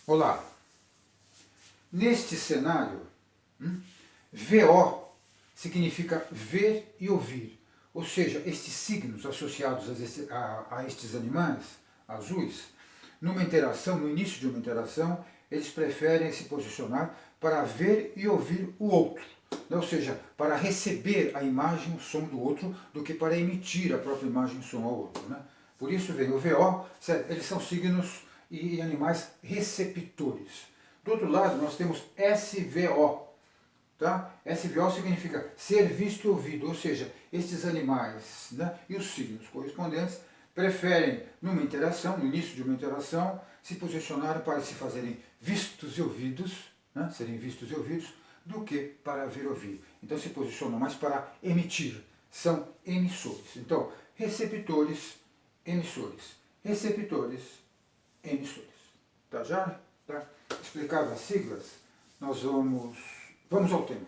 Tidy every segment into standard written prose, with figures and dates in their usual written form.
Olá, neste cenário, VO significa ver e ouvir, ou seja, estes signos associados a estes animais azuis, numa interação, no início de uma interação, eles preferem se posicionar para ver e ouvir o outro, ou seja, para receber a imagem, o som do outro, do que para emitir a própria imagem e som ao outro. Né? Por isso vem o VO, eles são signos e animais receptores. Do outro lado, nós temos SVO. Tá? SVO significa ser visto e ouvido, ou seja, estes animais, né, e os signos correspondentes preferem, numa interação, no início de uma interação, se posicionar para se fazerem vistos e ouvidos, né, serem vistos e ouvidos, do que para ver e ouvir. Então se posicionam mais para emitir, são emissores. Então, receptores, emissores. Receptores, emissores. Tá já? Tá? Explicadas as siglas, nós vamos ao tema.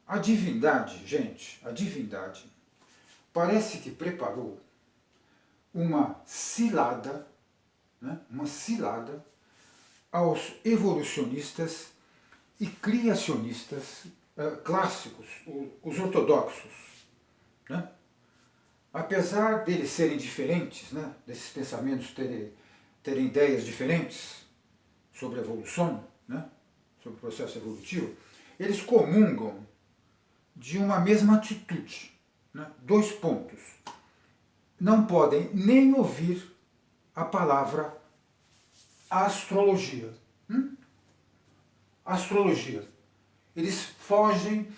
A divindade, gente, a divindade parece que preparou uma cilada, né, uma cilada aos evolucionistas e criacionistas clássicos, os ortodoxos. Né? Apesar deles serem diferentes, né, desses pensamentos terem ideias diferentes sobre a evolução, né, sobre o processo evolutivo, eles comungam de uma mesma atitude. Né? 2 pontos. Não podem nem ouvir a palavra astrologia. Astrologia. Eles fogem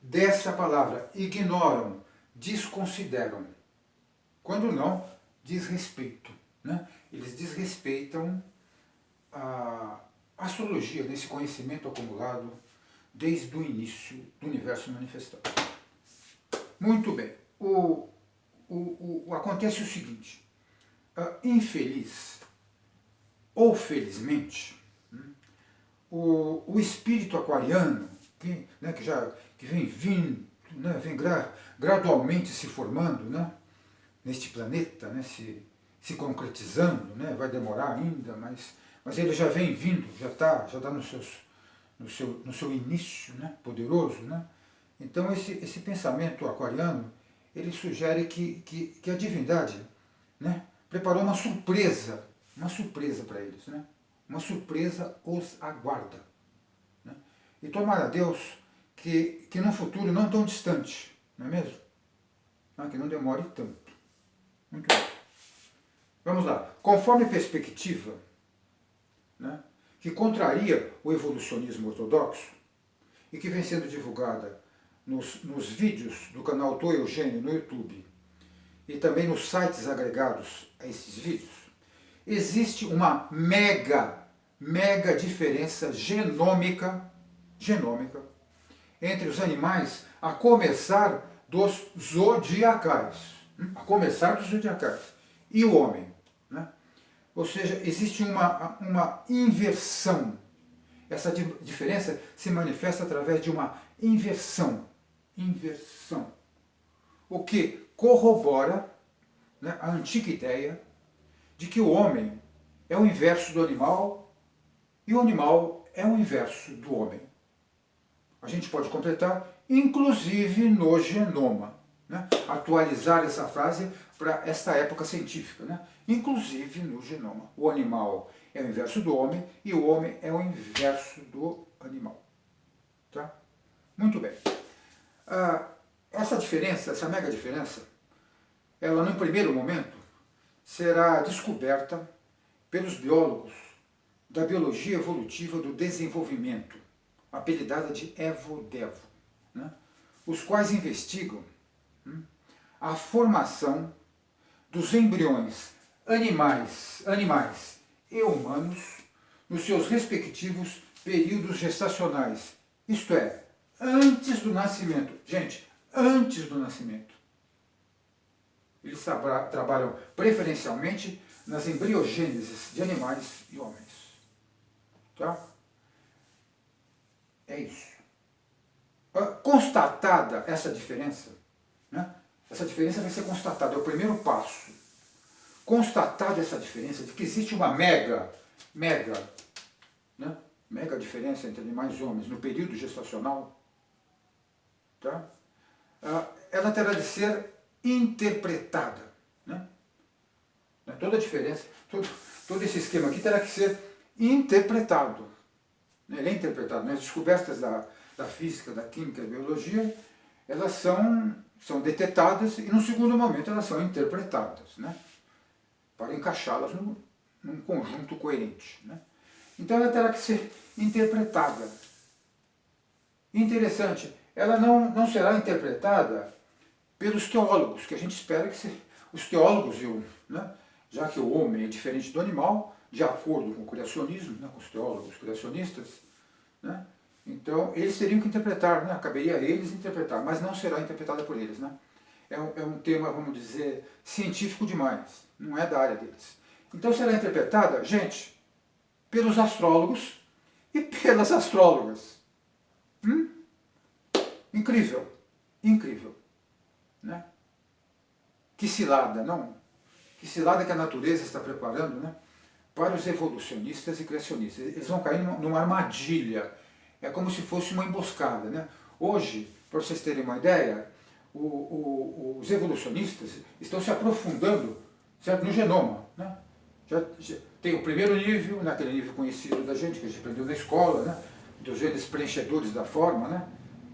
dessa palavra, ignoram, desconsideram. Quando não, desrespeito. Né? Eles desrespeitam a astrologia, desse conhecimento acumulado desde o início do universo manifestado. Muito bem. Acontece o seguinte, infeliz ou felizmente, o espírito aquariano, que vem vindo, né, vem gradualmente se formando, né, neste planeta, né, se concretizando, né, vai demorar ainda, mas ele já vem vindo, já está no seu início, né, poderoso. Né? Então esse pensamento aquariano, ele sugere que a divindade, né, preparou uma surpresa para eles. Né? Uma surpresa os aguarda. Né? E tomara a Deus que num futuro não tão distante, não é mesmo? Que não demore tanto. Muito bem. Vamos lá. Conforme perspectiva, né, que contraria o evolucionismo ortodoxo e que vem sendo divulgada nos vídeos do canal Tô Eugênio no YouTube e também nos sites agregados a esses vídeos, existe uma mega diferença genômica entre os animais, a começar dos zodiacais, e o homem. Né? Ou seja, existe uma inversão. Essa diferença se manifesta através de uma inversão. O que corrobora, né, a antiga ideia de que o homem é o inverso do animal e o animal é o inverso do homem. A gente pode completar, inclusive no genoma. Né? Atualizar essa frase para esta época científica. Né? Inclusive no genoma. O animal é o inverso do homem e o homem é o inverso do animal. Tá? Muito bem. Essa diferença, essa mega diferença, ela no primeiro momento será descoberta pelos biólogos da biologia evolutiva do desenvolvimento, apelidada de Evo-Devo, né? Os quais investigam a formação dos embriões animais e humanos nos seus respectivos períodos gestacionais, isto é, antes do nascimento. Gente, antes do nascimento. Eles trabalham preferencialmente nas embriogêneses de animais e homens. Tá? É isso. Constatada essa diferença, né? Essa diferença vai ser constatada, é o primeiro passo. Constatada essa diferença de que existe uma mega mega, né? Mega diferença entre animais e homens no período gestacional, tá? Ela terá de ser interpretada, né? Toda a diferença, todo esse esquema aqui terá que ser interpretado. Ele é interpretado. Né? As descobertas da física, da química, da biologia, elas são detectadas e, num segundo momento, elas são interpretadas, né? Para encaixá-las num conjunto coerente. Né? Então, ela terá que ser interpretada. Interessante, ela não será interpretada pelos teólogos, que a gente espera que os teólogos, né? Já que o homem é diferente do animal, de acordo com o criacionismo, né? Com os teólogos criacionistas, né? Então, eles teriam que interpretar, né? Caberia a eles interpretar, mas não será interpretada por eles. Né? É um tema, vamos dizer, científico demais, não é da área deles. Então, será interpretada, gente, pelos astrólogos e pelas astrólogas. Incrível, incrível. Né? Que cilada, não? Que cilada que a natureza está preparando, né? Para os evolucionistas e criacionistas. Eles vão cair numa armadilha. É como se fosse uma emboscada. Né? Hoje, para vocês terem uma ideia, os evolucionistas estão se aprofundando, certo, no genoma. Né? Já tem o primeiro nível, naquele nível conhecido da gente, que a gente aprendeu na escola, né? Dos genes preenchedores da forma, né?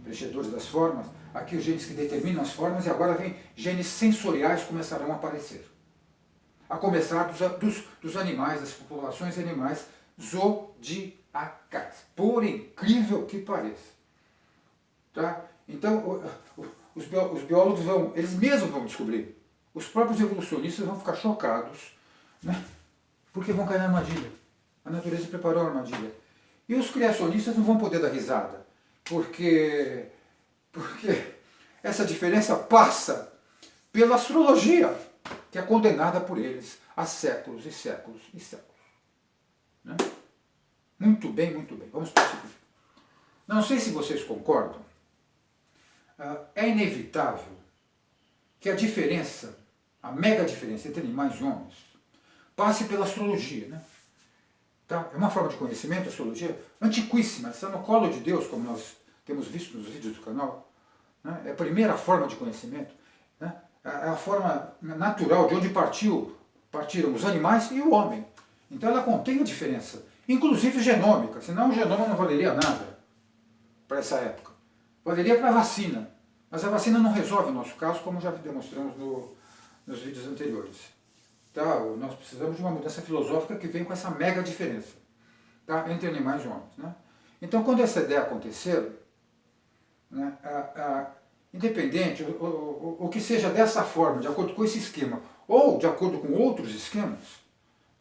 Preenchedores das formas. Aqui os genes que determinam as formas, e agora vem genes sensoriais que começarão a aparecer. A começar dos animais, das populações animais zodiacais. Por incrível que pareça. Tá? Então, os biólogos eles mesmos vão descobrir. Os próprios evolucionistas vão ficar chocados, né? Porque vão cair na armadilha. A natureza preparou a armadilha. E os criacionistas não vão poder dar risada. Porque essa diferença passa pela astrologia, que é condenada por eles há séculos e séculos e séculos. Né? Muito bem, muito bem. Vamos prosseguir. Não sei se vocês concordam, é inevitável que a diferença, a mega diferença entre animais e homens, passe pela astrologia. Né? Tá? É uma forma de conhecimento, a astrologia, antiquíssima, está no colo de Deus, como nós temos visto nos vídeos do canal. Né? É a primeira forma de conhecimento. Né? É a forma natural de onde partiram os animais e o homem. Então ela contém a diferença, inclusive genômica, senão o genoma não valeria nada para essa época. Valeria para a vacina, mas a vacina não resolve o nosso caso, como já demonstramos nos vídeos anteriores. Tá? Nós precisamos de uma mudança filosófica que vem com essa mega diferença, tá? Entre animais e homens. Né? Então, quando essa ideia acontecer, né, independente, o que seja dessa forma, de acordo com esse esquema, ou de acordo com outros esquemas,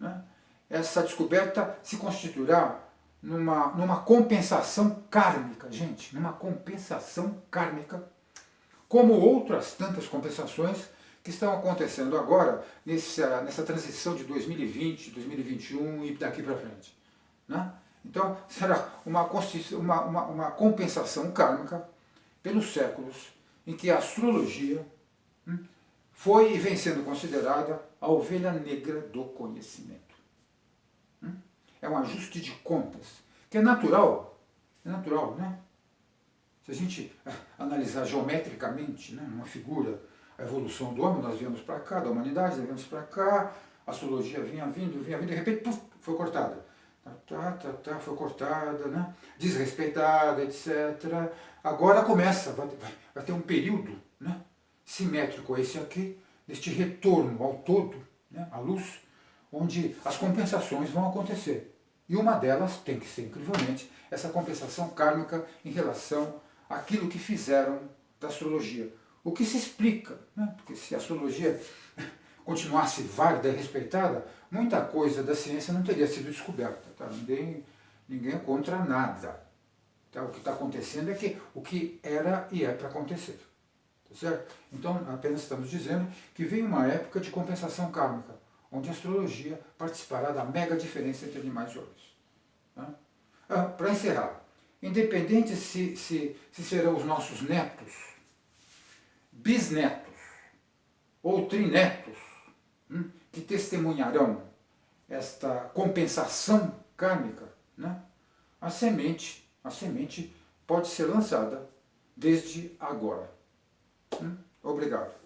né, essa descoberta se constituirá numa compensação kármica, gente, numa compensação kármica, como outras tantas compensações que estão acontecendo agora nessa transição de 2020, 2021 e daqui para frente. Né? Então, será uma compensação kármica pelos séculos em que a astrologia foi e vem sendo considerada a ovelha negra do conhecimento. É um ajuste de contas, que é natural, né? Se a gente analisar geometricamente, né, uma figura, a evolução do homem, nós viemos para cá, da humanidade, nós viemos para cá, a astrologia vinha vindo, de repente, puf, foi cortada. Foi cortada, né? Desrespeitada, etc. Agora começa, vai ter um período, né, simétrico esse aqui, deste retorno ao todo, né, à luz, onde as compensações vão acontecer. E uma delas tem que ser, incrivelmente, essa compensação kármica em relação àquilo que fizeram da astrologia. O que se explica, né? Porque se a astrologia continuasse válida e respeitada, muita coisa da ciência não teria sido descoberta. Tá? Ninguém é contra nada. Tá? O que está acontecendo é que o que era e é para acontecer. Tá certo? Então, apenas estamos dizendo que vem uma época de compensação kármica, onde a astrologia participará da mega diferença entre animais e homens. Tá? Para encerrar, independente se serão os nossos netos, bisnetos ou trinetos, que testemunharão esta compensação kármica, né, a semente pode ser lançada desde agora. Obrigado.